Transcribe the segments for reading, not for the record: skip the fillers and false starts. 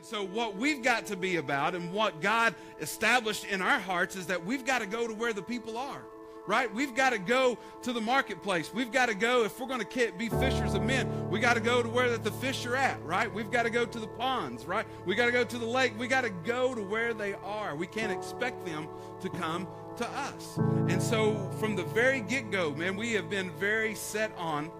So what we've got to be about and what God established in our hearts is that we've got to go to where the people are, right? We've got to go to the marketplace. We've got to go, if we're going to be fishers of men, we got to go to where the fish are at, right? We've got to go to the ponds, right? We got to go to the lake. We got to go to where they are. We can't expect them to come to us. And so from the very get-go, man, we have been very set on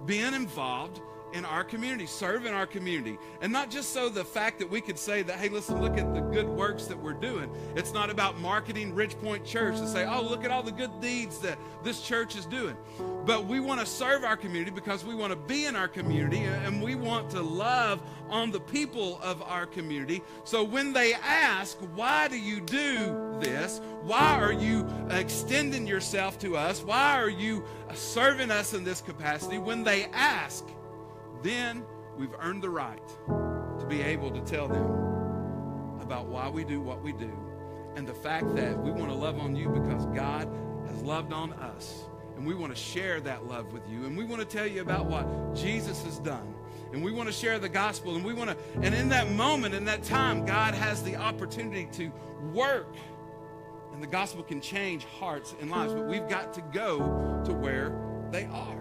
being involved in our community, serving our community. And not just so the fact that we could say that, hey, listen, look at the good works that we're doing. It's not about marketing Ridge Point Church to say, oh, look at all the good deeds that this church is doing. But we want to serve our community because we want to be in our community and we want to love on the people of our community. So when they ask, why do you do this? Why are you extending yourself to us? Why are you serving us in this capacity? When they ask, then we've earned the right to be able to tell them about why we do what we do and the fact that we want to love on you because God has loved on us. And we want to share that love with you. And we want to tell you about what Jesus has done. And we want to share the gospel. And in that moment, in that time, God has the opportunity to work. And the gospel can change hearts and lives. But we've got to go to where they are.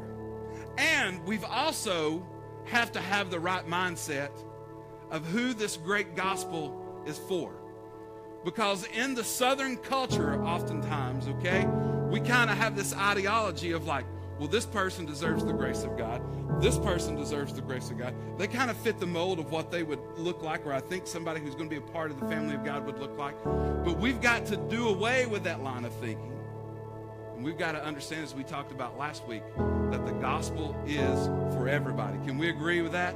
And we've also have to have the right mindset of who this great gospel is for. Because in the Southern culture, oftentimes, okay, we kind of have this ideology of like, well, this person deserves the grace of God. This person deserves the grace of God. They kind of fit the mold of what they would look like, or I think somebody who's going to be a part of the family of God would look like. But we've got to do away with that line of thinking. And we've got to understand, as we talked about last week, that the gospel is for everybody. Can we agree with that?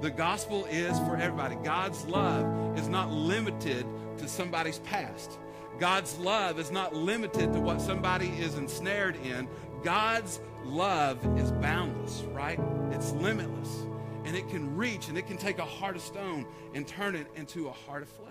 The gospel is for everybody. God's love is not limited to somebody's past. God's love is not limited to what somebody is ensnared in. God's love is boundless, right? It's limitless. And it can reach and it can take a heart of stone and turn it into a heart of flesh.